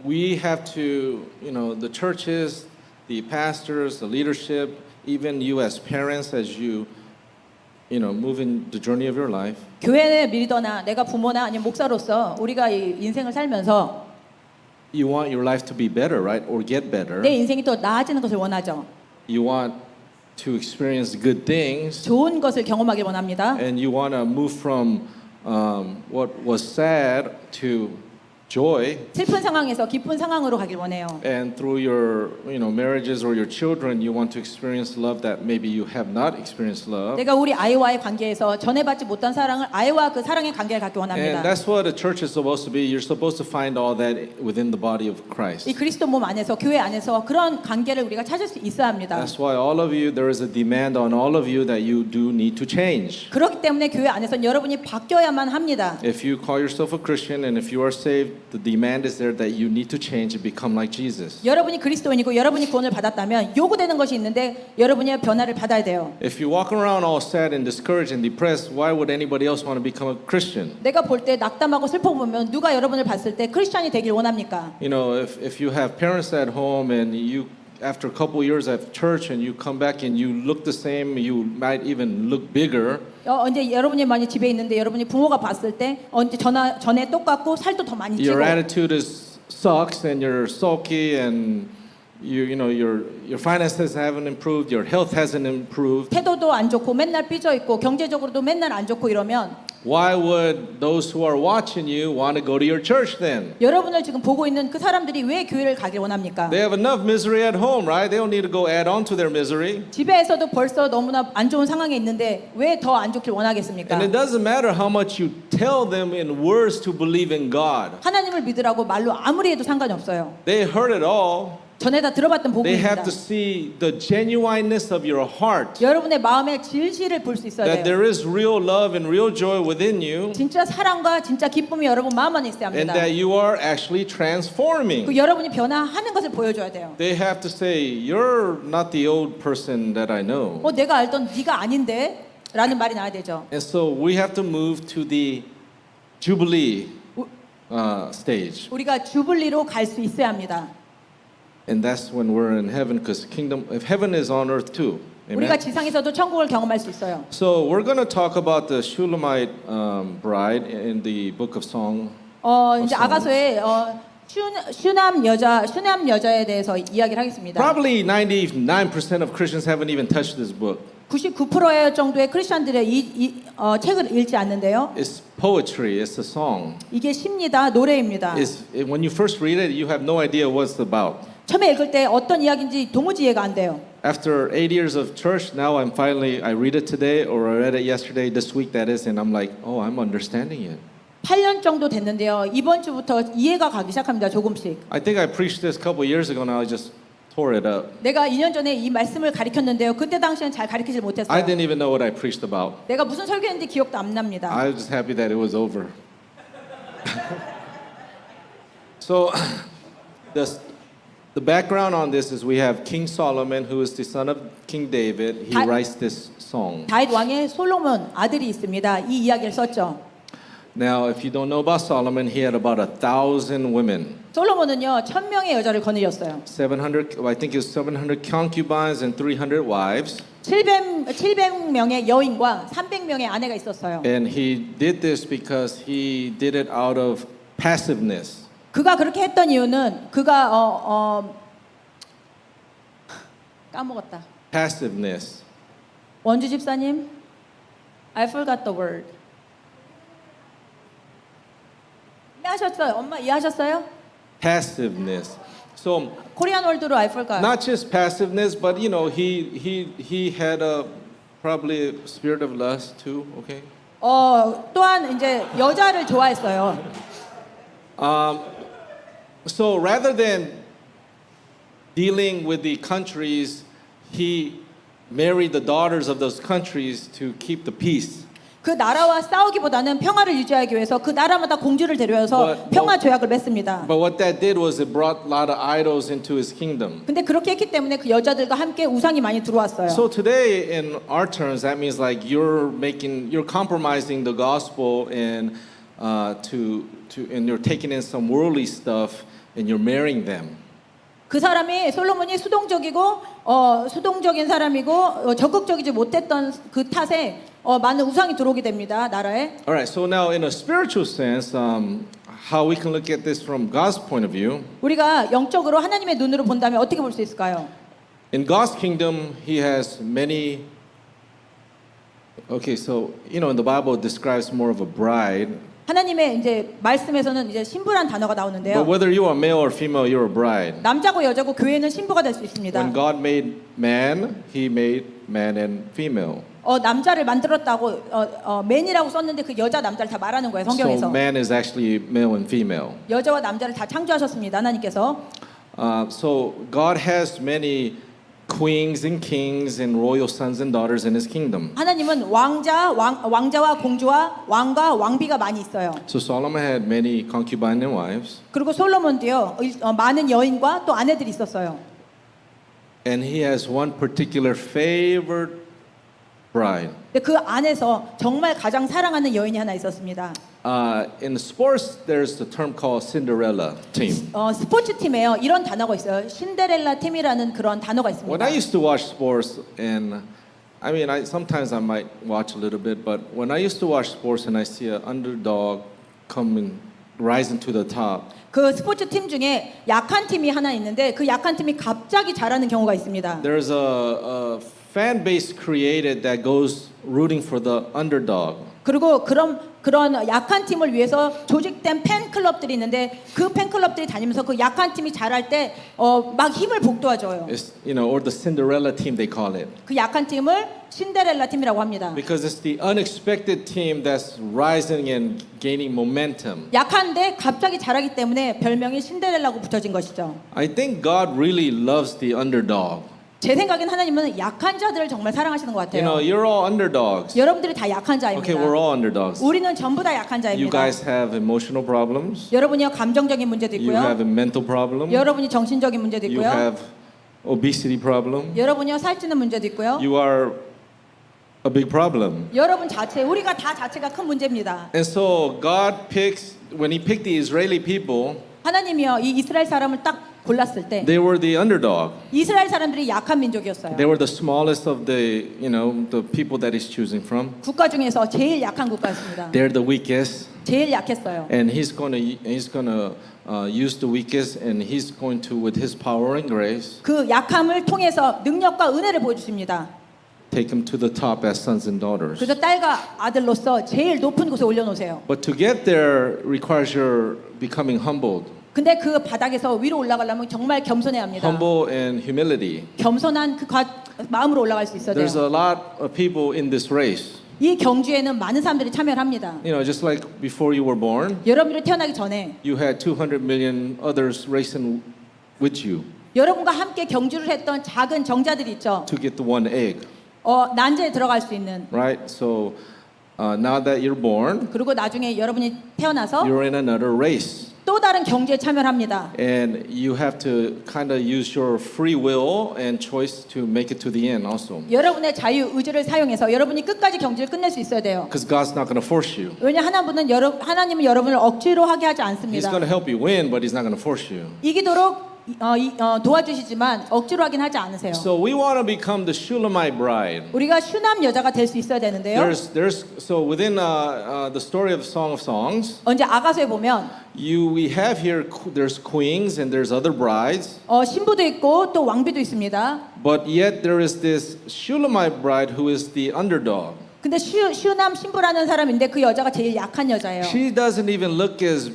we have to, the churches, the pastors, the leadership, even you as parents, as you move in the journey of your life. 교회의 리더나 내가 부모나 아니면 목사로서 우리가 이 인생을 살면서 You want your life to be better, right? Or get better. 내 인생이 더 나아지는 것을 원하죠. You want to experience good things. 좋은 것을 경험하길 원합니다. And you want to move from what was sad to joy. 슬픈 상황에서 기쁜 상황으로 가길 원해요. And through your, marriages or your children, you want to experience love that maybe you have not experienced love. 내가 우리 아이와의 관계에서 전해받지 못한 사랑을 아이와 그 사랑의 관계를 갖기 원합니다. And that's what a church is supposed to be. You're supposed to find all that within the body of Christ. 이 그리스도 몸 안에서 교회 안에서 그런 관계를 우리가 찾을 수 있어야 합니다. That's why all of you, there is a demand on all of you that you do need to change. 그렇기 때문에 교회 안에서는 여러분이 바뀌어야만 합니다. If you call yourself a Christian and if you are saved, the demand is there that you need to change and become like Jesus. 여러분이 그리스도인이고 여러분이 구원을 받았다면 요구되는 것이 있는데 여러분이 변화를 받아야 돼요. If you walk around all sad and discouraged and depressed, why would anybody else want to become a Christian? 내가 볼 때 낙담하고 슬퍼 보면 누가 여러분을 봤을 때 크리스천이 되길 원합니까? If you have parents at home and you after a couple years at church and you come back and you look the same, you might even look bigger. 언제 여러분이 많이 집에 있는데 여러분이 부모가 봤을 때 언제 전에 똑같고 살도 더 많이 찌고 Your attitude is sucks and you're sulky and your finances haven't improved, your health hasn't improved. 태도도 안 좋고 맨날 삐져 있고 경제적으로도 맨날 안 좋고 이러면 Why would those who are watching you want to go to your church then? 여러분을 지금 보고 있는 그 사람들이 왜 교회를 가길 원합니까? They have enough misery at home, right? They don't need to go add on to their misery. 집에서도 벌써 너무나 안 좋은 상황에 있는데 왜 더 안 좋길 원하겠습니까? And it doesn't matter how much you tell them in words to believe in God. 하나님을 믿으라고 말로 아무리 해도 상관이 없어요. They heard it all. 전에다 들어봤던 They have 복음입니다. to see the genuineness of your heart. 여러분의 마음의 진실을 볼 수 있어야 That 돼요. there is real love and real joy within you. 진짜 사랑과 진짜 기쁨이 여러분 마음 안에 있어야 And 합니다. that you are actually transforming. 그 여러분이 변화하는 것을 보여줘야 돼요. They have to say, you're not the old person that I know. 내가 알던 네가 아닌데? 라는 말이 나와야 되죠. And so we have to move to the Jubilee stage. 우리가 주블리로 갈 수 있어야 합니다. And that's when we're in heaven, because if heaven is on earth too. 우리가 Amen. 지상에서도 천국을 경험할 수 있어요. So we're going to talk about the Shulamite bride in the book of Song. 이제 아가서의 슈남 여자에 대해서 이야기를 하겠습니다. Probably 99% of Christians haven't even touched this book. 99% 정도의 크리스천들의 이 책을 읽지 않는데요. It's poetry. It's a song. 이게 시입니다. 노래입니다. When you first read it, you have no idea what it's about. 처음에 읽을 때 어떤 이야기인지 도무지 이해가 안 돼요. After 8 years of church, now I read it today or I read it yesterday, this week that is, and I'm like, oh, I'm understanding it. 8년 정도 됐는데요. 이번 주부터 이해가 가기 시작합니다. 조금씩. I think I preached this a couple years ago now. I just tore it up. 내가 2년 전에 이 말씀을 가르쳤는데요. 그때 당시엔 잘 가르치지 못했어요. I didn't even know what I preached about. 내가 무슨 설교했는지 기억도 안 납니다. I was just happy that it was over. So, the background on this is we have King Solomon, who is the son of King David. He writes this song. 다윗 왕의 솔로몬 아들이 있습니다. 이 이야기를 썼죠. Now, if you don't know about Solomon, he had about 1,000 women. 솔로몬은요 1000명의 여자를 거느렸어요. 700, I think it was 700 concubines and 300 wives. 700명의 여인과 300명의 아내가 있었어요. And he did this because he did it out of passiveness. 그가 그렇게 했던 이유는 그가 까먹었다. Passiveness. 원주 집사님, I forgot the word. 이해하셨어요? 엄마 이해하셨어요? Passiveness. So 코리안 월드로 I forgot. not just passiveness, but he had probably a spirit of lust too. Okay. 또한 이제 여자를 좋아했어요. So rather than dealing with the countries, he married the daughters of those countries to keep the peace. 그 나라와 싸우기보다는 평화를 유지하기 위해서 그 나라마다 공주를 데려와서 평화 조약을 맺습니다. But what that did was it brought a lot of idols into his kingdom. 근데 그렇게 했기 때문에 그 여자들과 함께 우상이 많이 들어왔어요. So today, in our terms, that means like you're compromising the gospel and and you're taking in some worldly stuff and you're marrying them. 그 사람이 솔로몬이 수동적인 사람이고 적극적이지 못했던 그 탓에 많은 우상이 들어오게 됩니다. 나라에. All right, so now in a spiritual sense, how we can look at this from God's point of view. 우리가 영적으로 하나님의 눈으로 본다면 어떻게 볼 수 있을까요? In God's kingdom, He has many. Okay, so in the Bible it describes more of a bride. 하나님의 이제 말씀에서는 이제 신부란 단어가 But 나오는데요. whether you are male or female, you're a bride. 남자고 여자고 교회는 신부가 될 수 있습니다. When God made man, He made man and female. 남자를 만들었다고 man이라고 썼는데 그 여자 남자를 다 말하는 거예요. So 성경에서. man is actually male and female. 여자와 남자를 다 창조하셨습니다. 하나님께서. So God has many queens and kings and royal sons and daughters in His kingdom. 하나님은 왕자와 공주와 왕과 왕비가 많이 있어요. So Solomon had many concubines and wives, 그리고 솔로몬도요 많은 여인과 또 아내들이 있었어요. and he has one particular favorite bride. 근데 그 안에서 정말 가장 사랑하는 여인이 하나 있었습니다. In sports, there's the term called Cinderella team. 스포츠 팀에요 이런 단어가 있어요. 신데렐라 팀이라는 그런 단어가 있습니다. When I used to watch sports, and I mean, sometimes I might watch a little bit, but when I used to watch sports and I see an underdog coming, rising to the top, 그 스포츠 팀 중에 약한 팀이 하나 있는데 그 약한 팀이 갑자기 잘하는 경우가 있습니다. there's a fan base created that goes rooting for the underdog. 그리고 그런 약한 팀을 위해서 조직된 팬클럽들이 있는데 그 팬클럽들이 다니면서 그 약한 팀이 잘할 때 막 힘을 북돋아줘요. It's, or the Cinderella team they call it. 그 약한 팀을 신데렐라 팀이라고 합니다. Because it's the unexpected team that's rising and gaining momentum. 약한데 갑자기 잘하기 때문에 별명이 신데렐라고 붙여진 것이죠. I think God really loves the underdog. 제 생각엔 하나님은 약한 자들을 정말 사랑하시는 것 같아요. You're all underdogs. 여러분들이 다 약한 Okay, 자입니다. we're all underdogs. 우리는 전부 다 약한 You 자입니다. guys have emotional problems. 여러분이요 감정적인 문제도 You have 있고요. a mental problem. 여러분이 정신적인 문제도 You 있고요. have obesity problem. 여러분이요 살찌는 문제도 있고요. You are a big problem. 여러분 자체 우리가 다 자체가 큰 문제입니다. And so God picks, when He picked the Israeli people, 하나님이요 이 이스라엘 사람을 딱 골랐을 때 they were the underdog. 이스라엘 사람들이 약한 민족이었어요. They were the smallest of the people that He's choosing from. 국가 중에서 제일 약한 국가였습니다. They're the weakest, 제일 약했어요. and He's gonna use the weakest, and He's going to, with His power and grace, 그 약함을 통해서 능력과 은혜를 보여주십니다. take them to the top as sons and daughters. 그래서 딸과 아들로서 제일 높은 곳에 올려놓으세요. But to get there requires your becoming humbled, 근데 그 바닥에서 위로 올라가려면 정말 겸손해야 합니다. humble and humility. 겸손한 그 마음으로 올라갈 수 있어야 There's 돼요. a lot of people in this race. 이 경주에는 많은 사람들이 참여를 합니다. Just like before you were born, 여러분들이 태어나기 전에 you had 200 million others racing with you 여러분과 함께 경주를 했던 작은 정자들이 있죠. to get the one egg, 난제에 들어갈 수 있는. right? So now that you're born, 그리고 나중에 여러분이 태어나서 you're in another race. 또 다른 경주에 참여를 합니다. And you have to kind of use your free will and choice to make it to the end also. 여러분의 자유 의지를 사용해서 여러분이 끝까지 경주를 끝낼 수 있어야 돼요. Because God's not going to force you. 왜냐 하나님은 여러분을 억지로 하게 하지 He's 않습니다. going to help you win, but He's not going to force you. 이기도록 도와주시지만 억지로 하긴 하지 않으세요. So we want to become the Shulamite bride. 우리가 슈남 여자가 될 수 있어야 되는데요. So within the story of Song of Songs, 언제 아가서에 보면 we have here there's queens and there's other brides, 신부도 있고 또 왕비도 있습니다. but yet there is this Shulamite bride who is the underdog. 근데 슈남 신부라는 사람인데 그 여자가 제일 약한 여자예요. She doesn't even look as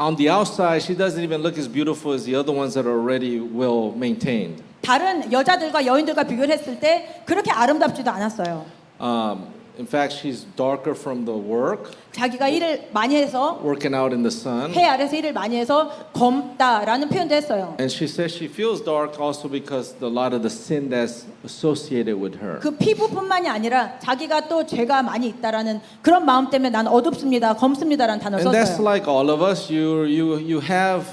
on the outside. She doesn't even look as beautiful as the other ones that are already well maintained. 다른 여자들과 여인들과 비교를 했을 때 그렇게 아름답지도 않았어요. In fact, she's darker from the work, 자기가 일을 많이 해서 working out in the sun. 해 아래서 일을 많이 해서 검다라는 표현도 했어요. And she says she feels dark also because a lot of the sin that's associated with her. 그 피부뿐만이 아니라 자기가 또 죄가 많이 있다라는 그런 마음 때문에 난 어둡습니다, 검습니다라는 단어를 And that's 썼어요. like all of us. You have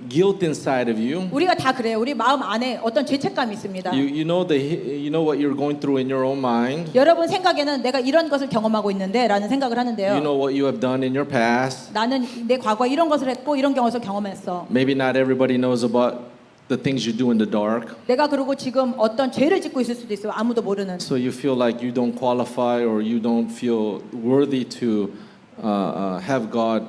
guilt inside of you. 우리가 다 그래요. 우리 마음 안에 어떤 죄책감이 있습니다. You know what you're going through in your own mind. 여러분 생각에는 내가 이런 것을 경험하고 있는데라는 생각을 하는데요. You know what you have done in your past. 나는 내 과거에 이런 것을 했고 이런 경험을 경험했어. Maybe not everybody knows about the things you do in the dark. 내가 그리고 지금 어떤 죄를 짓고 있을 수도 있어요. 아무도 모르는. So you feel like you don't qualify or you don't feel worthy to have God,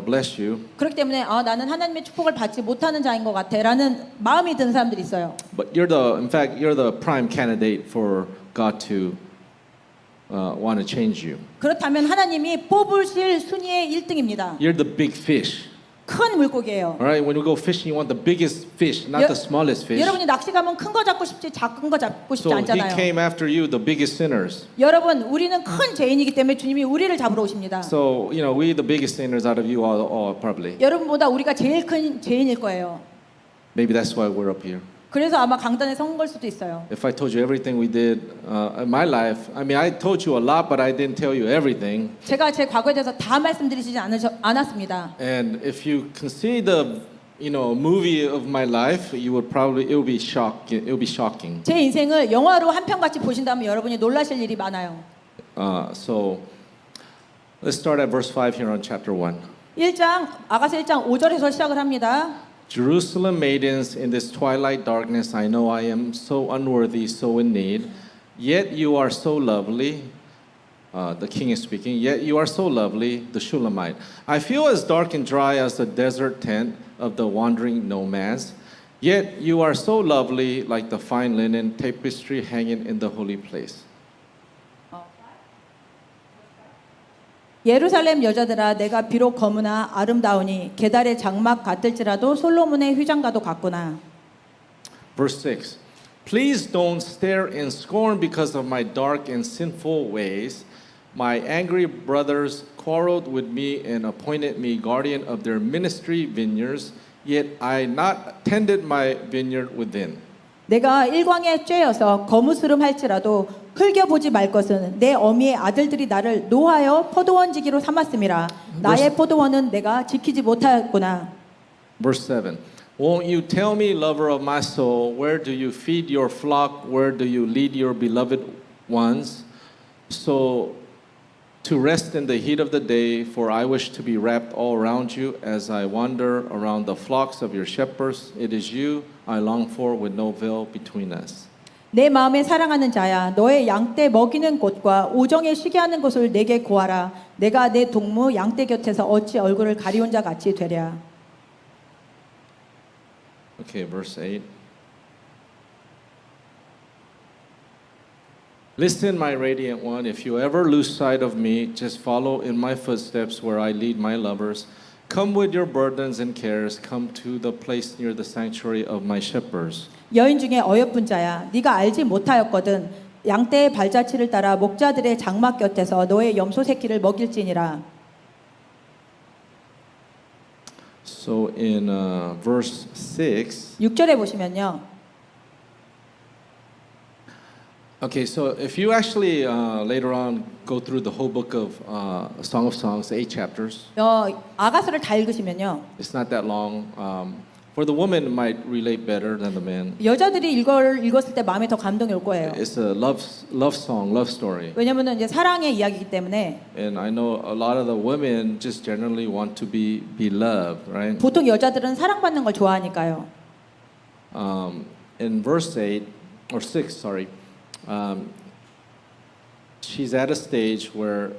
bless you. 그렇기 때문에 나는 하나님의 축복을 받지 못하는 자인 것 같아라는 마음이 드는 사람들이 있어요. But in fact, you're the prime candidate for God to want to change you. 그렇다면 하나님이 뽑으실 순위의 1등입니다. You're the big fish. 큰 물고기예요. All right, when you go fishing, you want the biggest fish, not the smallest fish. 여러분이 낚시 가면 큰 거 잡고 싶지 작은 거 잡고 싶지 So he 않잖아요. came after you, the biggest sinners. 여러분, 우리는 큰 죄인이기 때문에 주님이 우리를 잡으러 오십니다. So we the biggest sinners out of you all probably. 여러분보다 우리가 제일 큰 죄인일 거예요. Maybe that's why we're up here. 그래서 아마 강단에 선 걸 수도 있어요. If I told you everything we did in my life, I told you a lot, but I didn't tell you everything. 제가 제 과거에 대해서 다 말씀드리지 않았습니다. And if you can see the movie of my life, it will be shocking. 제 인생을 영화로 한 편 같이 보신다면 여러분이 놀라실 일이 많아요. So let's start at verse 5 here on chapter 1. 1장 아가서 1장 5절에서 시작을 합니다. Jerusalem maidens, in this twilight darkness, I know I am so unworthy, so in need. Yet you are so lovely. The king is speaking. Yet you are so lovely, the Shulamite. I feel as dark and dry as the desert tent of the wandering nomads. Yet you are so lovely, like the fine linen tapestry hanging in the holy place. 예루살렘 여자들아 내가 비록 검으나 아름다우니 게달의 장막 같을지라도 솔로몬의 휘장과도 같구나. Verse 6. Please don't stare in scorn because of my dark and sinful ways. My angry brothers quarreled with me and appointed me guardian of their ministry vineyards, yet I not tended my vineyard within. 내가 일광의 쬐여서 거무스름 할지라도 흘겨보지 말 것은 내 어미의 아들들이 나를 노하여 포도원지기로 삼았음이라. 나의 포도원은 내가 지키지 못하였구나. Verse 7. Won't you tell me, lover of my soul, where do you feed your flock? Where do you lead your beloved ones? So to rest in the heat of the day, for I wish to be wrapped all around you as I wander around the flocks of your shepherds. It is you I long for with no veil between us. 내 마음에 사랑하는 자야 너의 양떼 먹이는 곳과 오정에 쉬게 하는 곳을 내게 구하라. 내가 내 동무 양떼 곁에서 어찌 얼굴을 가리운 자 같이 되랴. Okay, verse 8. Listen, my radiant one, if you ever lose sight of me, just follow in my footsteps where I lead my lovers. Come with your burdens and cares, come to the place near the sanctuary of my shepherds. 여인 중에 어여쁜 자야 네가 알지 못하였거든. 양떼의 발자취를 따라 목자들의 장막 곁에서 너의 염소 새끼를 먹일지니라. So in verse 6, 6절에 보시면요. okay, so if you actually later on go through the whole book of Song of Songs, 8 chapters, 아가서를 다 읽으시면요. it's not that long. For the woman, it might relate better than the man. 여자들이 이걸 읽었을 때 마음에 더 감동이 올 거예요. It's a love song, love story. 왜냐면은 이제 사랑의 이야기이기 때문에 And I know a lot of the women just generally want to be beloved, right? 보통 여자들은 사랑받는 걸 좋아하니까요. In verse 8 or 6, sorry, she's at a stage where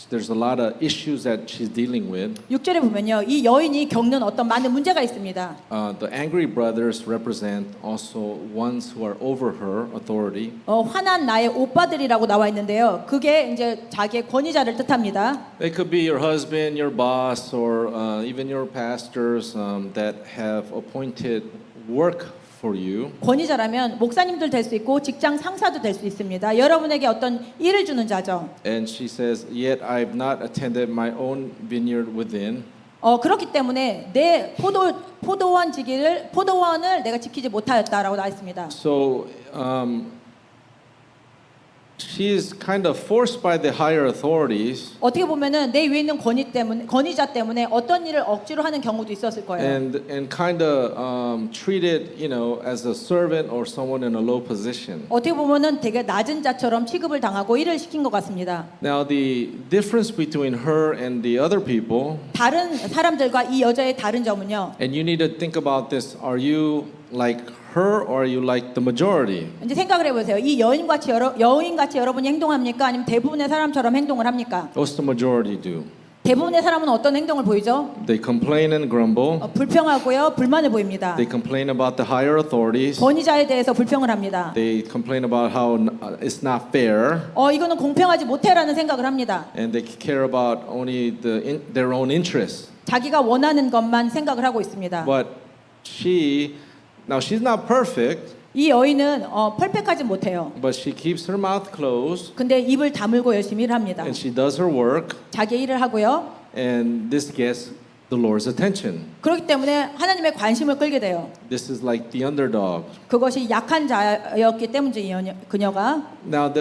there's a lot of issues that she's dealing with. 6절에 보면요. 이 여인이 겪는 어떤 많은 문제가 있습니다. The angry brothers represent also ones who are over her authority. 화난 나의 오빠들이라고 나와 있는데요. 그게 이제 자기의 권위자를 뜻합니다. They could be your husband, your boss, or even your pastors that have appointed work for you. 권위자라면 목사님들 될 수 있고 직장 상사도 될 수 있습니다. 여러분에게 어떤 일을 주는 자죠. And she says, yet I've not attended my own vineyard within. 그렇기 때문에 내 포도원을 내가 지키지 못하였다라고 나와 있습니다. So she is kind of forced by the higher authorities 어떻게 보면은 내 위에 있는 권위자 때문에 어떤 일을 억지로 하는 경우도 있었을 거예요. and kind of treated, as a servant or someone in a low position. 어떻게 보면은 되게 낮은 자처럼 취급을 당하고 일을 시킨 것 같습니다. Now, the difference between her and the other people, 다른 사람들과 이 여자의 다른 점은요. and you need to think about this, are you like her or are you like the majority? 이제 생각을 해보세요. 이 여인같이 여러분이 행동합니까? 아니면 대부분의 사람처럼 행동을 합니까? What's the majority do? 대부분의 사람은 어떤 행동을 보이죠? They complain and grumble. 불평하고요, 불만을 보입니다. They complain about the higher authorities. 권위자에 대해서 불평을 합니다. They complain about how it's not fair. 이거는 공평하지 못해라는 생각을 합니다. And they care about only their own interests. 자기가 원하는 것만 생각을 하고 있습니다. But now she's not perfect, 이 여인은 퍼펙트하지 못해요. but she keeps her mouth closed 근데 입을 다물고 열심히 일을 합니다. and she does her work, 자기 일을 하고요. and this gets the Lord's attention. 그렇기 때문에 하나님의 관심을 끌게 돼요. This is like the underdog. 그것이 약한 자였기 때문이죠. 그녀가. Now,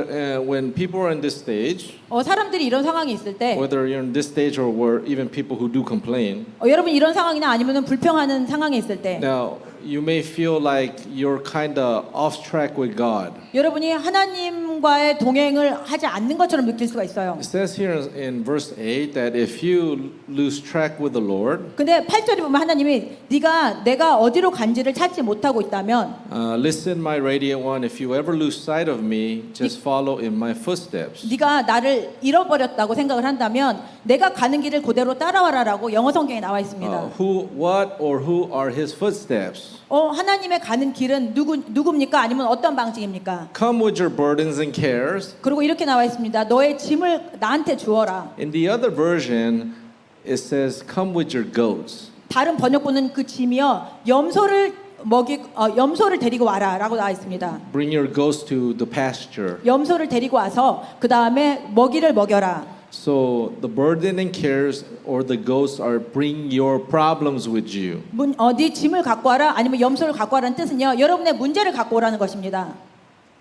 when people are in this stage, 사람들이 이런 상황이 있을 때 whether you're in this stage or even people who do complain, 여러분 이런 상황이나 아니면 불평하는 상황에 있을 때 now you may feel like you're kind of off track with God. 여러분이 하나님과의 동행을 하지 않는 것처럼 느낄 수가 있어요. It says here in verse 8 that if you lose track with the Lord, 근데 8절에 보면 하나님이 내가 어디로 간지를 찾지 못하고 있다면 listen, my radiant one, if you ever lose sight of me, just follow in my footsteps. 네가 나를 잃어버렸다고 생각을 한다면 내가 가는 길을 그대로 따라와라라고 영어 성경에 나와 있습니다. What or who are his footsteps? 하나님의 가는 길은 누굽니까? 아니면 어떤 방식입니까? Come with your burdens and cares. 그리고 이렇게 나와 있습니다. 너의 짐을 나한테 주어라. In the other version, it says, come with your goats. 다른 번역본은 그 짐이요 염소를 데리고 와라라고 나와 있습니다. Bring your goats to the pasture. 염소를 데리고 와서 그 다음에 먹이를 먹여라. So the burden and cares or the goats are bring your problems with you. 네 짐을 갖고 와라 아니면 염소를 갖고 와라는 뜻은요. 여러분의 문제를 갖고 오라는 것입니다.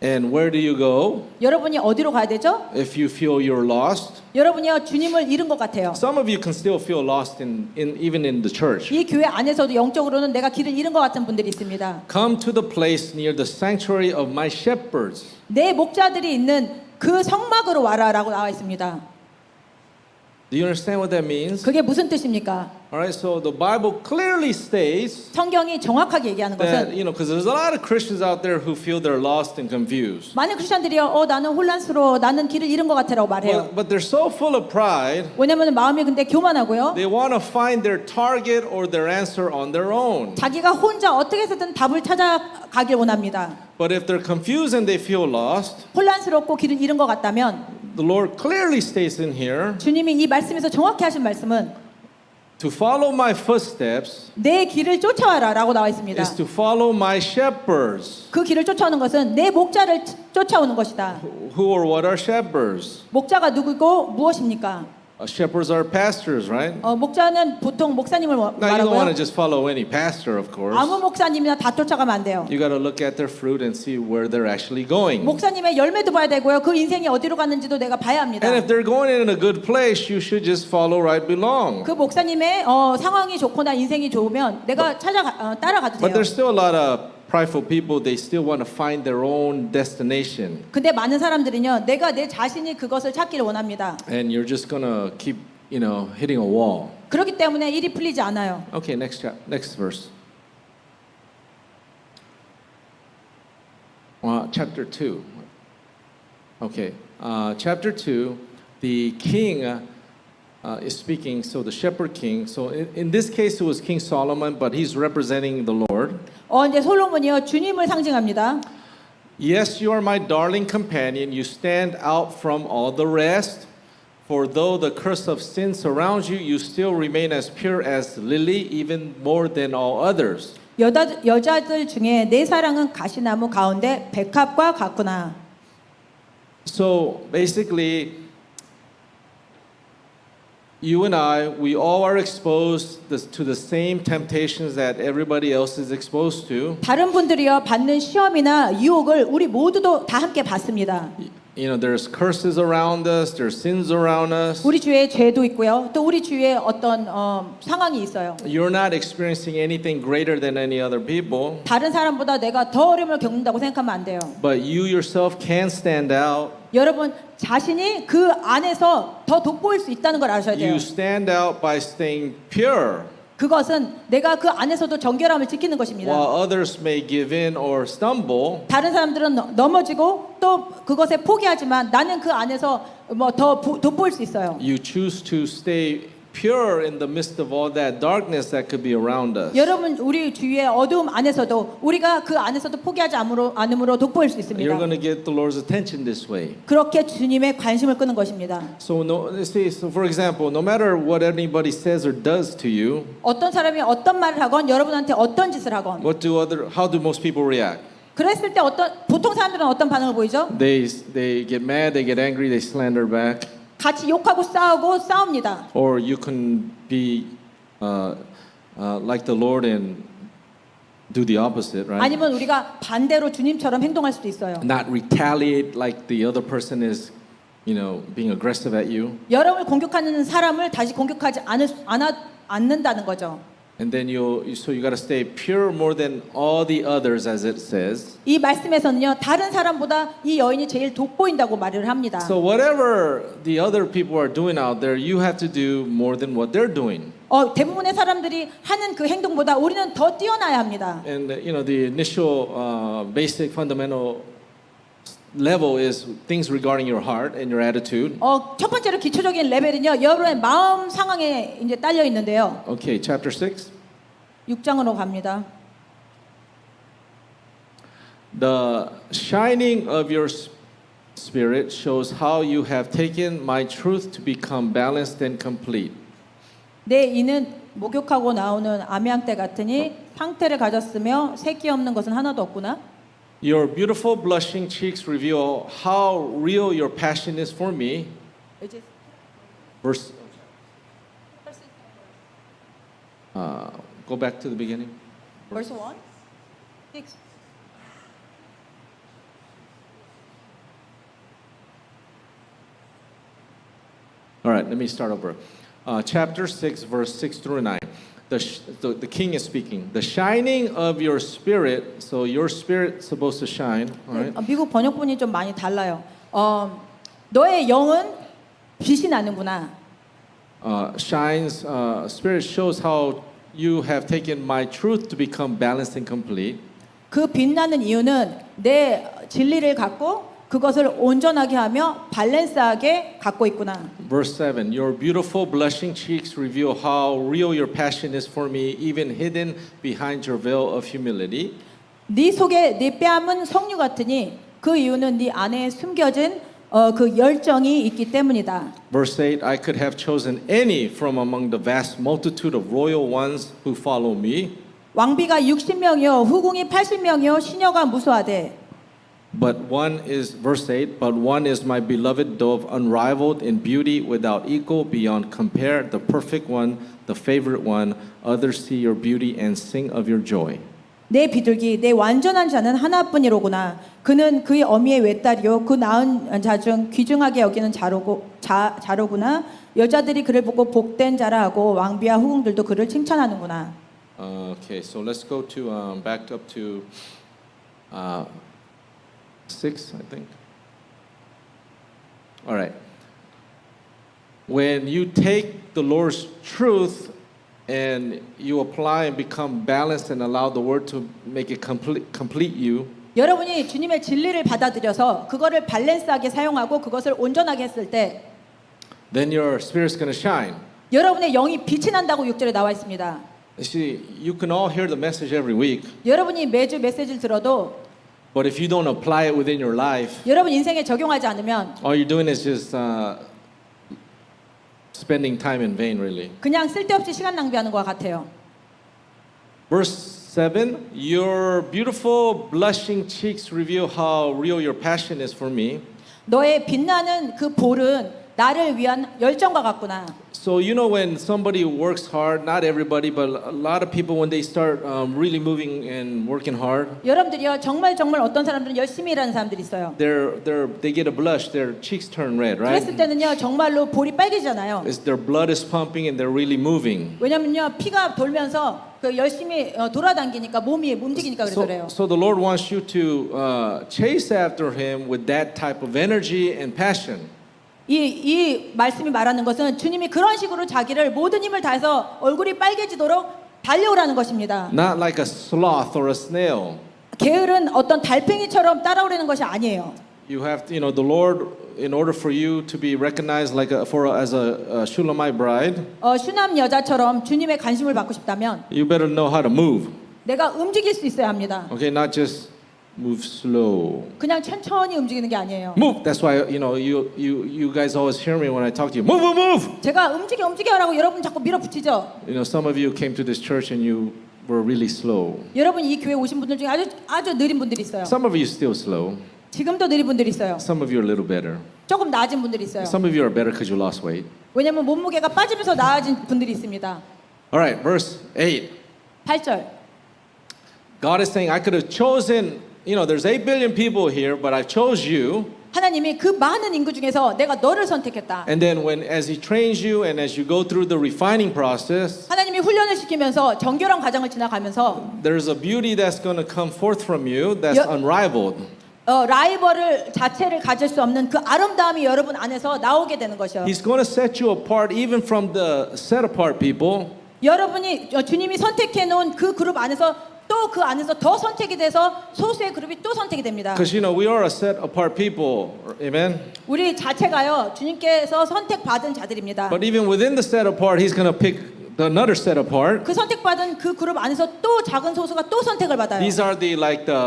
And where do you go 여러분이 어디로 가야 되죠? if you feel you're lost? 여러분이요 주님을 잃은 것 같아요. Some of you can still feel lost even in the church. 이 교회 안에서도 영적으로는 내가 길을 잃은 것 같은 분들이 있습니다. Come to the place near the sanctuary of my shepherds. 내 목자들이 있는 그 성막으로 와라라고 나와 있습니다. Do you understand what that means? 그게 무슨 뜻입니까? All right, so the Bible clearly states 성경이 정확하게 얘기하는 that, 것은 because there's a lot of Christians out there who feel they're lost and confused. 많은 크리스천들이요, 나는 혼란스러워, 나는 길을 잃은 것 같아라고 말해요. But they're so full of pride, 왜냐면 마음이 근데 교만하고요. they want to find their target or their answer on their own. 자기가 혼자 어떻게 해서든 답을 찾아가길 원합니다. But if they're confused and they feel lost, 혼란스럽고 길을 잃은 것 같다면 the Lord clearly states in here, 주님이 이 말씀에서 정확히 하신 말씀은 to follow my footsteps 내 길을 쫓아와라라고 나와 있습니다. is to follow my shepherds. 그 길을 쫓아오는 것은 내 목자를 쫓아오는 것이다. Who or what are shepherds? 목자가 누구고 무엇입니까? Shepherds are pastors, right? 목자는 보통 목사님을 Now you don't want to 말하고요. just follow any pastor, of course. 아무 목사님이나 다 쫓아가면 안 돼요. You got to look at their fruit and see where they're actually going. 목사님의 열매도 봐야 되고요. 그 인생이 어디로 갔는지도 내가 봐야 합니다. And if they're going in a good place, you should just follow right belong. 그 목사님의 상황이 좋거나 인생이 좋으면 내가 따라가도 But 돼요. there's still a lot of prideful people. They still want to find their own destination. 근데 많은 사람들은요, 내가 내 자신이 그것을 찾기를 원합니다. And you're just going to keep, hitting a wall. 그렇기 때문에 일이 풀리지 않아요. Okay, next verse. Chapter 2. Okay, chapter 2, the king is speaking, so the shepherd king. So in this case, it was King Solomon, but he's representing the Lord. 이제 솔로몬이요, 주님을 상징합니다. Yes, you are my darling companion. You stand out from all the rest. For though the curse of sin surrounds you, you still remain as pure as lily, even more than all others. 여자들 중에 내 사랑은 가시나무 가운데 백합과 같구나. So basically, you and I, we all are exposed to the same temptations that everybody else is exposed to. 다른 분들이요 받는 시험이나 유혹을 우리 모두도 다 함께 받습니다. there's curses around us, there's sins around us. 우리 주위에 죄도 있고요. 또 우리 주위에 어떤 상황이 있어요. You're not experiencing anything greater than any other people, 다른 사람보다 내가 더 어려움을 겪는다고 생각하면 안 돼요. but you yourself can stand out. 여러분 자신이 그 안에서 더 돋보일 수 있다는 걸 아셔야 돼요. You stand out by staying pure, 그것은 내가 그 안에서도 정결함을 지키는 것입니다. while others may give in or stumble. 다른 사람들은 넘어지고 또 그것에 포기하지만 나는 그 안에서 뭐 더 돋보일 수 있어요. You choose to stay pure in the midst of all that darkness that could be around us. 여러분 우리 주위의 어두움 안에서도 우리가 그 안에서도 포기하지 않음으로 돋보일 수 있습니다. You're going to get the Lord's attention this way. 그렇게 주님의 관심을 끄는 것입니다. So, so for example, no matter what anybody says or does to you, 어떤 사람이 어떤 말을 하건 여러분한테 어떤 짓을 하건 how do most people react? 그랬을 때 보통 사람들은 어떤 반응을 보이죠? They get mad, they get angry, they slander back. 같이 욕하고 싸우고 싸웁니다. Or you can be like the Lord and do the opposite, right? 아니면 우리가 반대로 주님처럼 행동할 수도 있어요. Not retaliate like the other person is, being aggressive at you. 여러분을 공격하는 사람을 다시 공격하지 않는다는 거죠. And then so you got to stay pure more than all the others, as it says. 이 말씀에서는요, 다른 사람보다 이 여인이 제일 돋보인다고 말을 합니다. So whatever the other people are doing out there, you have to do more than what they're doing. 대부분의 사람들이 하는 그 행동보다 우리는 더 뛰어나야 합니다. And the initial basic fundamental level is things regarding your heart and your attitude. 첫 번째로 기초적인 레벨은요, 여러분의 마음 상황에 이제 딸려 있는데요. Okay, chapter 6. 6장으로 갑니다. The shining of your spirit shows how you have taken my truth to become balanced and complete. 내 이는 목욕하고 나오는 암양떼 같으니 상태를 가졌으며 새끼 없는 것은 하나도 없구나. Your beautiful blushing cheeks reveal how real your passion is for me. Verse. Go back to the beginning. Verse 1? 6. All right, let me start over. Chapter 6, verse 6 through 9. The king is speaking. The shining of your spirit, so your spirit's supposed to shine. All right? 미국 번역본이 좀 많이 달라요. 너의 영은 빛이 나는구나. Shines, spirit shows how you have taken my truth to become balanced and complete. 그 빛나는 이유는 내 진리를 갖고 그것을 온전하게 하며 밸런스하게 갖고 있구나. Verse 7. Your beautiful blushing cheeks reveal how real your passion is for me, even hidden behind your veil of humility. 네 속에 네 뺨은 석류 같으니 그 이유는 네 안에 숨겨진 그 열정이 있기 때문이다. Verse 8. I could have chosen any from among the vast multitude of royal ones who follow me. 왕비가 60명이요 후궁이 80명이요 시녀가 무수하되 But one is, verse 8, but one is my beloved dove, unrivaled in beauty, without equal, beyond compare, the perfect one, the favorite one. Others see your beauty and sing of your joy. 내 비둘기 내 완전한 자는 하나뿐이로구나. 그는 그의 어미의 외딸이요 그 낳은 자 중 귀중하게 여기는 자로구나. 여자들이 그를 보고 복된 자라 하고 왕비와 후궁들도 그를 칭찬하는구나. Okay, so let's go to back up to 6, I think. All right. When you take the Lord's truth and you apply and become balanced and allow the word to make it complete you, 여러분이 주님의 진리를 받아들여서 그거를 밸런스하게 사용하고 그것을 온전하게 했을 때 then your spirit's going to shine. 여러분의 영이 빛이 난다고 6절에 나와 있습니다. You see, you can all hear the message every week, 여러분이 매주 메시지를 들어도 but if you don't apply it within your life, 여러분 인생에 적용하지 않으면 all you're doing is just spending time in vain, really. 그냥 쓸데없이 시간 낭비하는 것 같아요. Verse 7, your beautiful blushing cheeks reveal how real your passion is for me. 너의 빛나는 그 볼은 나를 위한 열정과 같구나. So you know when somebody works hard, not everybody, but a lot of people when they start really moving and working hard, 여러분들이요 정말 어떤 사람들은 열심히 일하는 사람들이 있어요. they get a blush, their cheeks turn red, 그랬을 right? 때는요 정말로 볼이 빨개지잖아요. Their blood is pumping and they're really moving. 왜냐면요 피가 돌면서 그 열심히 돌아다니니까 몸이 움직이니까 그래요. So the Lord wants you to chase after Him with that type of energy and passion. 이 말씀이 말하는 것은 주님이 그런 식으로 자기를 모든 힘을 다해서 얼굴이 빨개지도록 달려오라는 것입니다. Not like a sloth or a snail. 게으른 어떤 달팽이처럼 따라오려는 것이 아니에요. You have to, the Lord, in order for you to be recognized as a Shulamite bride, 슈남 여자처럼 주님의 관심을 받고 싶다면 you better know how to move. 내가 움직일 수 있어야 합니다. Okay, not just move slow. 그냥 천천히 움직이는 게 아니에요. Move. That's why you guys always hear me when I talk to you. Move, move, move. 제가 움직여라고 여러분 자꾸 밀어붙이죠. Some of you came to this church and you were really slow. 여러분 이 교회 오신 분들 중에 아주 느린 분들이 있어요. Some of you still slow. 지금도 느린 분들이 있어요. Some of you are a little better. 조금 나아진 분들이 있어요. Some of you are better because you lost weight. 왜냐면 몸무게가 빠지면서 나아진 분들이 있습니다. All right, verse 8. 8절. God is saying, I could have chosen, there's 8 billion people here, but I chose you. 하나님이 그 많은 인구 중에서 내가 너를 선택했다. And then as He trains you and as you go through the refining process, 하나님이 훈련을 시키면서 정결한 과정을 지나가면서 there's a beauty that's going to come forth from you that's 여- unrivaled. 라이벌을 자체를 가질 수 없는 그 아름다움이 여러분 안에서 나오게 되는 것이요. He's going to set you apart even from the set apart people. 여러분이 주님이 선택해 놓은 그 그룹 안에서 또 그 안에서 더 선택이 돼서 소수의 그룹이 또 선택이 됩니다. Because we are a set apart people. Amen. 우리 자체가요 주님께서 선택받은 자들입니다. But even within the set apart, He's going to pick another set apart. 그 선택받은 그 그룹 안에서 또 작은 소수가 또 선택을 받아요. These are the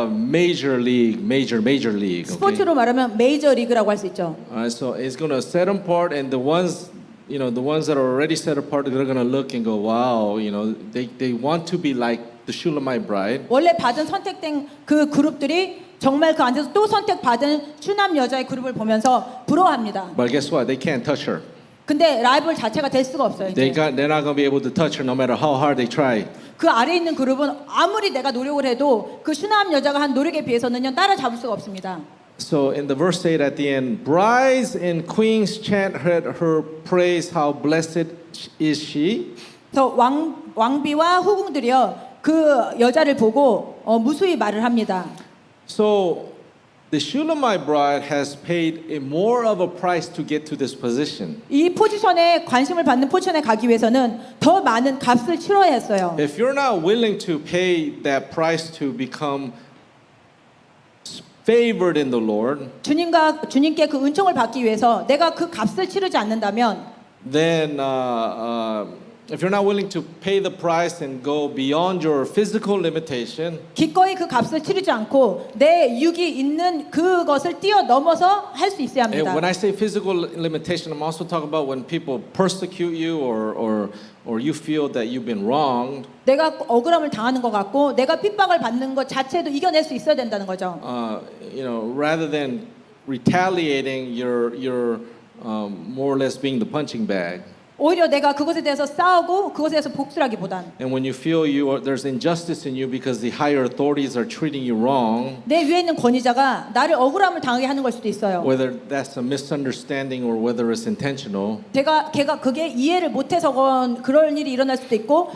major league. Okay? 스포츠로 말하면 메이저 리그라고 할 수 있죠. So He's going to set them apart, and the ones that are already set apart, they're going to look and go, wow, they want to be like the Shulamite bride. 원래 받은 선택된 그 그룹들이 정말 그 안에서 또 선택받은 추남 여자의 그룹을 보면서 부러워합니다. But guess what? They can't touch her. 근데 라이벌 자체가 될 수가 없어요. 이제. They're not going to be able to touch her no matter how hard they try. 그 아래에 있는 그룹은 아무리 내가 노력을 해도 그 슈남 여자가 한 노력에 비해서는요 따라잡을 수가 없습니다. So in the verse 8 at the end, brides and queens chant her praise, how blessed is she. 그래서 왕비와 후궁들이요 그 여자를 보고 무수히 말을 합니다. So the Shulamite bride has paid more of a price to get to this position. 이 포지션에 관심을 받는 포지션에 가기 위해서는 더 많은 값을 치러야 했어요. If you're not willing to pay that price to become favored in the Lord, 주님께 그 은총을 받기 위해서 내가 그 값을 치르지 않는다면 then if you're not willing to pay the price and go beyond your physical limitation, 기꺼이 그 값을 치르지 않고 내 육이 있는 그것을 뛰어넘어서 할 수 있어야 and 합니다. when I say physical limitation, I'm also talking about when people persecute you or you feel that you've been wronged. 내가 억울함을 당하는 것 같고 내가 핍박을 받는 것 자체도 이겨낼 수 있어야 된다는 거죠. Rather than retaliating, you're more or less being the punching bag. 오히려 내가 그것에 대해서 싸우고 그것에 대해서 복수라기보단 And when you feel there's injustice in you because the higher authorities are treating you wrong, 내 위에 있는 권위자가 나를 억울함을 당하게 하는 걸 수도 있어요. whether that's a misunderstanding or whether it's intentional, 걔가 그게 이해를 못해서 그런 일이 일어날 수도 있고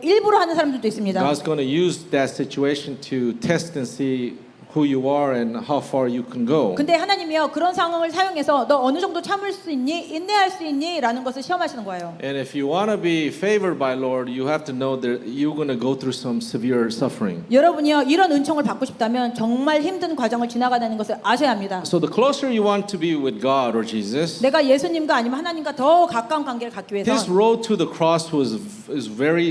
일부러 하는 사람들도 있습니다. God's going to use that situation to test and see who you are and how far you can go. 근데 하나님이요 그런 상황을 사용해서 너 어느 정도 참을 수 있니? 인내할 수 있니? 라는 것을 시험하시는 거예요. And if you want to be favored by Lord, you have to know that you're going to go through some severe suffering. 여러분이요 이런 은총을 받고 싶다면 정말 힘든 과정을 지나가는 것을 아셔야 합니다. So the closer you want to be with God or Jesus, 내가 예수님과 아니면 하나님과 더 가까운 관계를 갖기 위해서 His road to the cross is very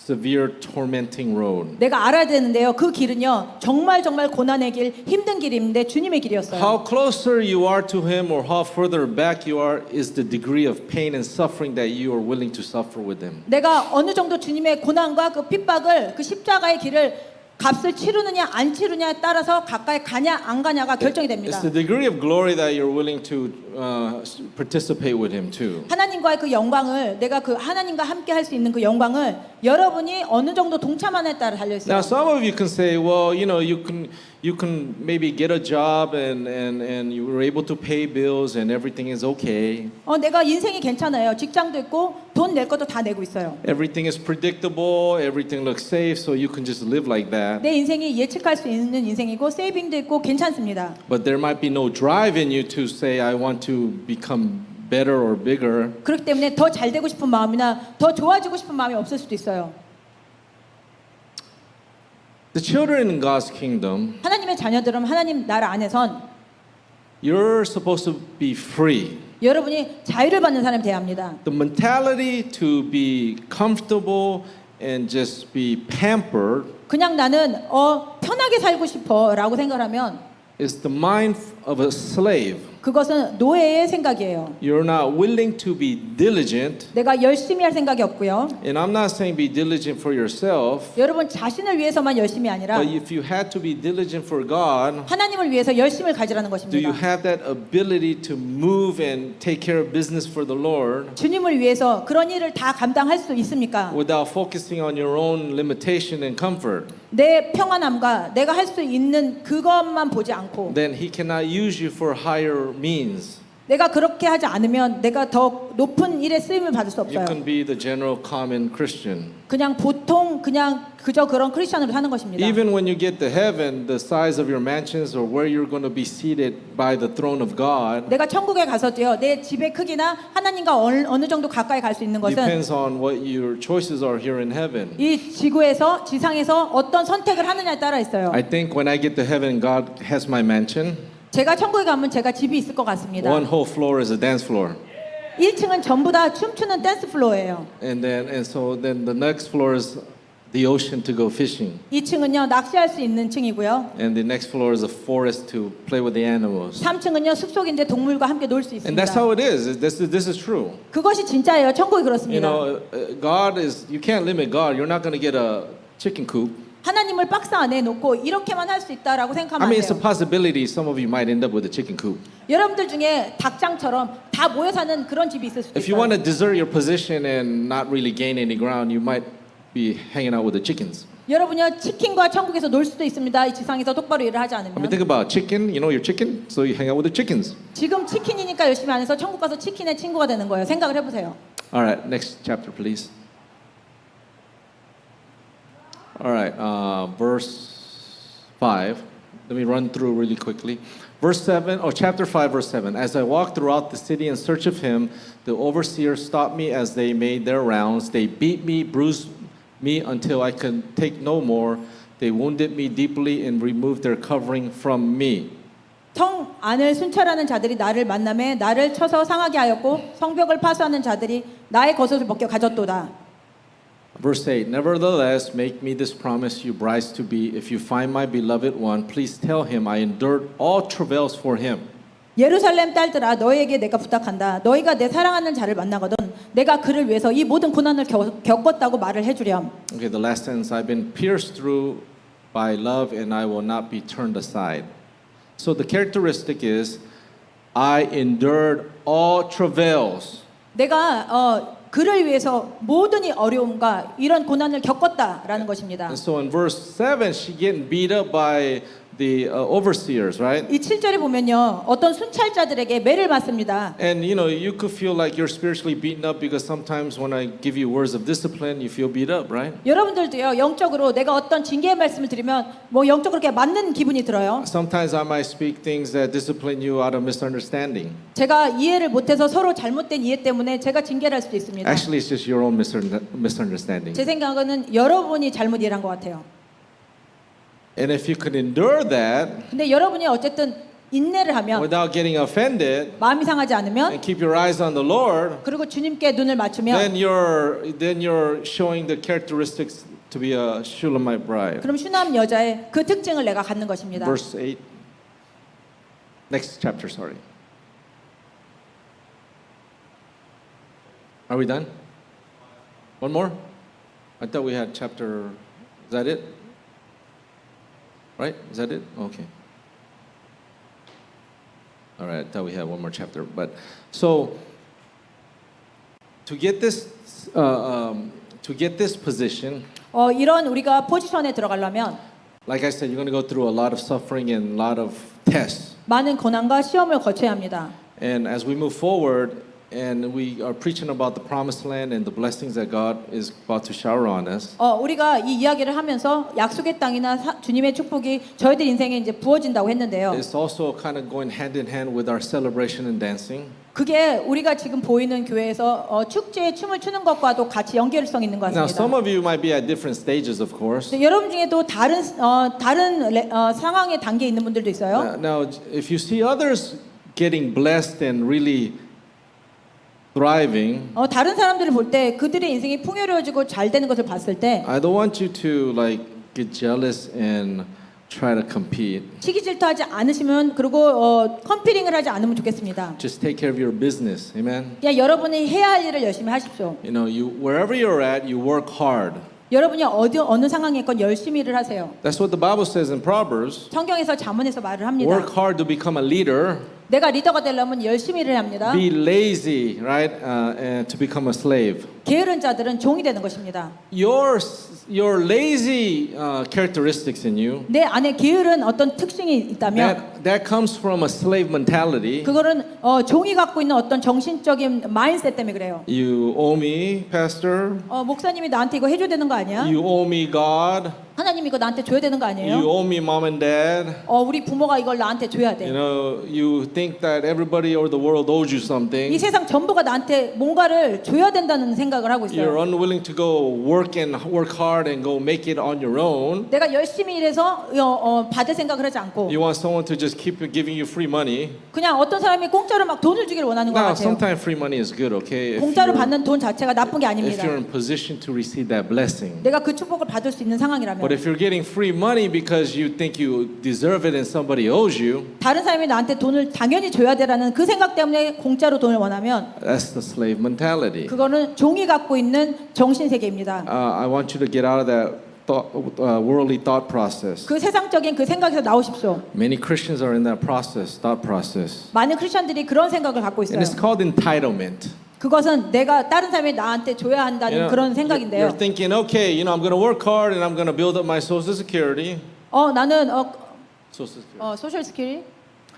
severe, tormenting road. 내가 알아야 되는데요. 그 길은요 정말 고난의 길, 힘든 길인데 주님의 길이었어요. How closer you are to Him or how further back you are is the degree of pain and suffering that you are willing to suffer with Him. 내가 어느 정도 주님의 고난과 그 핍박을 그 십자가의 길을 값을 치르느냐 안 치르냐에 따라서 가까이 가냐 안 가냐가 결정이 됩니다. It's the degree of glory that you're willing to participate with Him too. 하나님과의 그 영광을 내가 그 하나님과 함께 할 수 있는 그 영광을 여러분이 어느 정도 동참하느냐에 따라 달려 있어요. Now, some of you can say, well, you can maybe get a job and you were able to pay bills and everything is okay. 내가 인생이 괜찮아요. 직장도 있고 돈 낼 것도 다 내고 있어요. Everything is predictable. Everything looks safe, so you can just live like that. 내 인생이 예측할 수 있는 인생이고 세이빙도 있고 괜찮습니다. But there might be no drive in you to say, I want to become better or bigger. 그렇기 때문에 더 잘 되고 싶은 마음이나 더 좋아지고 싶은 마음이 없을 수도 있어요. The children in God's kingdom, 하나님의 자녀들은 하나님 나라 안에선 you're supposed to be free. 여러분이 자유를 받는 사람이 되어야 합니다. The mentality to be comfortable and just be pampered 그냥 나는 편하게 살고 싶어라고 생각하면 is the mind of a slave. 그것은 노예의 생각이에요. You're not willing to be diligent. 내가 열심히 할 생각이 없고요. And I'm not saying be diligent for yourself. 여러분 자신을 위해서만 열심이 아니라 But if you had to be diligent for God, 하나님을 위해서 열심을 가지라는 do you 것입니다. have that ability to move and take care of business for the Lord 주님을 위해서 그런 일을 다 감당할 수 있습니까? without focusing on your own limitation and comfort? 내 평안함과 내가 할 수 있는 그것만 보지 않고 Then He cannot use you for higher means. 내가 그렇게 하지 않으면 내가 더 높은 일에 쓰임을 받을 수 You 없어요. can be the general common Christian. 그냥 보통 그냥 그저 그런 크리스천으로 사는 것입니다. Even when you get to heaven, the size of your mansions or where you're going to be seated by the throne of God 내가 천국에 가서도요. 내 집의 크기나 하나님과 어느 정도 가까이 갈 수 있는 것은 depends on what your choices are here in heaven. 이 지구에서 지상에서 어떤 선택을 하느냐에 따라 있어요. I think when I get to heaven, God has my mansion. 제가 천국에 가면 제가 집이 있을 것 같습니다. One whole floor is a dance floor. 1층은 전부 다 춤추는 댄스 플로어예요. And so then the next floor is the ocean to go fishing. 2층은요 낚시할 수 있는 층이고요. And the next floor is a forest to play with the animals. 3층은요 숲속인데 동물과 함께 놀 수 And that's 있습니다. how it is. This is true. 그것이 진짜예요. 천국이 You 그렇습니다. know, God is, you can't limit God. You're not going to get a chicken coop. 하나님을 박스 안에 놓고 이렇게만 할 수 있다라고 I 생각하면 mean, 안 it's a 돼요. possibility some of you might end up with a chicken coop. 여러분들 중에 닭장처럼 다 모여 사는 그런 집이 있을 수도 If you want 있어요. to desert your position and not really gain any ground, you might be hanging out with the chickens. 여러분요 치킨과 천국에서 놀 수도 있습니다. 이 지상에서 똑바로 일을 하지 I mean, 않으면. think about chicken. You know your chicken, so you hang out with the chickens. 지금 치킨이니까 열심히 안 해서 천국 가서 치킨의 친구가 되는 거예요. 생각을 해보세요. All right, next chapter, please. All right, verse 5. Let me run through really quickly. Verse 7, or chapter 5, verse 7. As I walked throughout the city in search of him, the overseers stopped me as they made their rounds. They beat me, bruised me until I could take no more. They wounded me deeply and removed their covering from me. 성 안을 순찰하는 자들이 나를 만남에 나를 쳐서 상하게 하였고 성벽을 파수하는 자들이 나의 겉옷을 벗겨 가졌도다. Verse 8, nevertheless, make me this promise, you brides to be, if you find my beloved one, please tell him I endured all travails for him. 예루살렘 딸들아 너희에게 내가 부탁한다. 너희가 내 사랑하는 자를 만나거든 내가 그를 위해서 이 모든 고난을 겪었다고 말을 해주렴. Okay, the last sentence, I've been pierced through by love and I will not be turned aside. So the characteristic is, I endured all travails. 내가 그를 위해서 모든 이 어려움과 이런 고난을 겪었다라는 것입니다. And so in verse 7, she getting beat up by the overseers, right? 이 7절에 보면요. 어떤 순찰자들에게 매를 맞습니다. And you know, you could feel like you're spiritually beaten up because sometimes when I give you words of discipline, you feel beat up, right? 여러분들도요. 영적으로 내가 어떤 징계의 말씀을 드리면 뭐 영적으로 그렇게 맞는 기분이 들어요. Sometimes I might speak things that discipline you out of misunderstanding. 제가 이해를 못해서 서로 잘못된 이해 때문에 제가 징계를 할 수도 있습니다. Actually, it's just your own misunderstanding. 제 생각은 여러분이 잘못 이해한 것 같아요. And if you could endure that 근데 여러분이 어쨌든 인내를 하면 without getting offended 마음이 상하지 않으면 and keep your eyes on the Lord, 그리고 주님께 눈을 맞추면 then you're showing the characteristics to be a Shulamite bride. 그럼 슈남 여자의 그 특징을 내가 갖는 것입니다. Verse 8. Next chapter, sorry. Are we done? One more? I thought we had chapter. Is that it? Right? Is that it? Okay. All right. I thought we had one more chapter, but so to get this position, 이런 우리가 포지션에 들어가려면 like I said, you're going to go through a lot of suffering and a lot of tests. 많은 고난과 시험을 거쳐야 합니다. And as we move forward and we are preaching about the promised land and the blessings that God is about to shower on us, 우리가 이 이야기를 하면서 약속의 땅이나 주님의 축복이 저희들 인생에 이제 부어진다고 했는데요. it's also kind of going hand in hand with our celebration and dancing. 그게 우리가 지금 보이는 교회에서 축제에 춤을 추는 것과도 같이 연결성 있는 것 Now, 같습니다. some of you might be at different stages, of course. 근데 여러분 중에도 다른 상황의 단계에 있는 분들도 있어요. Now, if you see others getting blessed and really thriving, 다른 사람들을 볼 때 그들의 인생이 풍요로워지고 잘 되는 것을 봤을 때 I don't want you to like get jealous and try to compete. 시기 질투하지 않으시면 그리고 컴피링을 하지 않으면 좋겠습니다. Just take care of your business. Amen. 그냥 여러분이 해야 할 일을 열심히 하십시오. You know, you wherever you're at, you work hard. 여러분이 어느 상황에 있건 열심히 일을 하세요. That's what the Bible says in Proverbs. 성경에서 잠언에서 말을 합니다. Work hard to become a leader. 내가 리더가 되려면 열심히 일을 합니다. Be lazy, right? And to become a slave. 게으른 자들은 종이 되는 것입니다. Your lazy characteristics in you. 내 안에 게으른 어떤 특징이 있다면 That comes from a slave mentality. 그거는 종이 갖고 있는 어떤 정신적인 마인드셋 때문에 그래요. You owe me, Pastor. 목사님이 나한테 이거 해줘야 되는 거 아니야? You owe me, God. 하나님 이거 나한테 줘야 되는 거 You 아니에요? owe me, Mom and Dad. 우리 부모가 이걸 나한테 줘야 돼. You know, you think that everybody or the world owes you 이 something. 세상 전부가 나한테 뭔가를 줘야 된다는 생각을 하고 You're 있어요. unwilling to go work hard and go make it on your own. 내가 열심히 일해서 받을 생각을 하지 않고 You want someone to just keep giving you free money. 그냥 어떤 사람이 공짜로 막 돈을 주기를 원하는 것 Now, 같아요. sometimes free money is good, okay? 공짜로 받는 돈 자체가 나쁜 게 If 아닙니다. you're in position to receive that blessing. 내가 그 축복을 받을 수 있는 상황이라면 But if you're getting free money because you think you deserve it and somebody owes you, 다른 사람이 나한테 돈을 당연히 줘야 되라는 그 생각 때문에 공짜로 돈을 원하면 that's the slave mentality. 그거는 종이 갖고 있는 정신세계입니다. I want you to get out of that worldly thought process. 그 세상적인 그 생각에서 나오십시오. Many Christians are in that thought process. 많은 크리스천들이 그런 생각을 갖고 있어요. And it's called entitlement. 그것은 내가 다른 사람이 나한테 줘야 한다는 그런 생각인데요. You're thinking, okay, I'm going to work hard and I'm going to build up my Social Security. 나는 Social Security. 소셜 스킬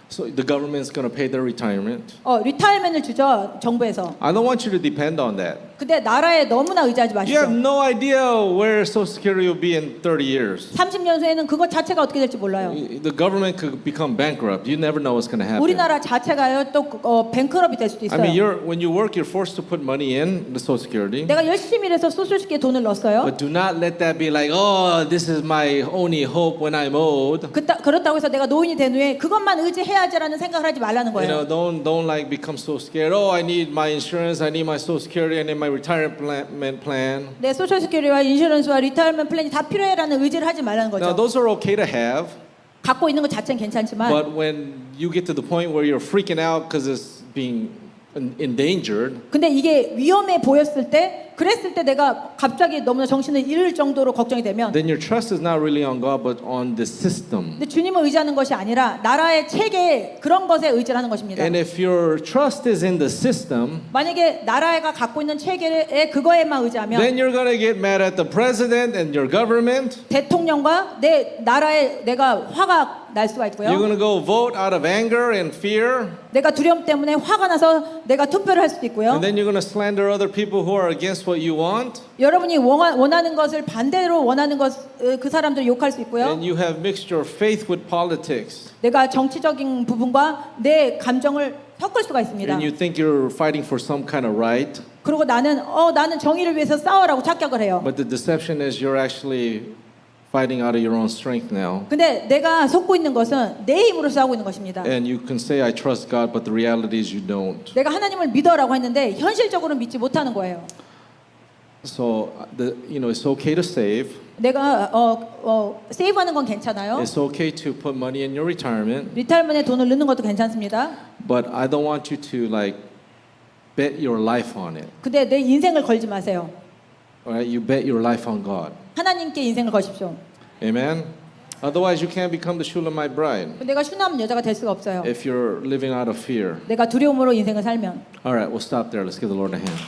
So the government's going to pay their retirement. 리타이먼을 주죠 정부에서. I don't want you to depend on that. 근데 나라에 너무나 의지하지 You have 마십시오. no idea where Social Security will be in 30 years. 30년 후에는 그것 자체가 어떻게 될지 몰라요. The government could become bankrupt. You never know what's going to happen. 우리나라 자체가요 또 뱅크럽이 될 수도 I mean, 있어요. when you work, you're forced to put money in the Social Security. 내가 열심히 일해서 소셜스키에 돈을 넣었어요. But do not let that be like, oh, this is my only hope when I'm old. 그렇다고 해서 내가 노인이 된 후에 그것만 의지해야지라는 생각을 하지 말라는 You know, 거예요. don't like become so scared. Oh, I need my insurance, I need my Social Security, I need my retirement plan. 내 소셜스키와 인슈런스와 리타이먼트 플랜이 다 필요해라는 의지를 하지 말라는 Now, 거죠. those are okay to have, 갖고 있는 것 자체는 괜찮지만 but when you get to the point where you're freaking out because it's being endangered, 근데 이게 위험해 보였을 때 그랬을 때 내가 갑자기 너무나 정신을 잃을 정도로 걱정이 되면 then your trust is not really on God, but on the system. 근데 주님을 의지하는 것이 아니라 나라의 체계 그런 것에 의지를 하는 것입니다. And if your trust is in the system, 만약에 나라가 갖고 있는 체계에 그거에만 의지하면 then you're going to get mad at the president and your government. 대통령과 내 나라에 내가 화가 날 수가 You're 있고요. going to go vote out of anger and fear. 내가 두려움 때문에 화가 나서 내가 투표를 할 수도 있고요. And then you're going to slander other people who are against what you want. 여러분이 원하는 것을 반대로 원하는 그 사람들을 욕할 수 있고요. And you have mixed your faith with politics. 내가 정치적인 부분과 내 감정을 섞을 수가 있습니다. And you think you're fighting for some kind of right. 그리고 나는 정의를 위해서 싸우라고 착각을 해요. But the deception is you're actually fighting out of your own strength now. 근데 내가 속고 있는 것은 내 힘으로 싸우고 있는 것입니다. And you can say I trust God, but the reality is you don't. 내가 하나님을 믿어라고 했는데 현실적으로 믿지 못하는 거예요. So it's okay to save. 내가 세이브하는 건 괜찮아요. It's okay to put money in your retirement. 리타이먼트에 돈을 넣는 것도 괜찮습니다. But I don't want you to like bet your life on it. 근데 내 인생을 걸지 마세요. All right, you bet your life on God. 하나님께 인생을 거십시오. Amen. Otherwise, you can't become the Shulamite bride 내가 슈남 여자가 될 수가 없어요. if you're living out of fear. 내가 두려움으로 인생을 살면. All right, we'll stop there. Let's give the Lord a hand.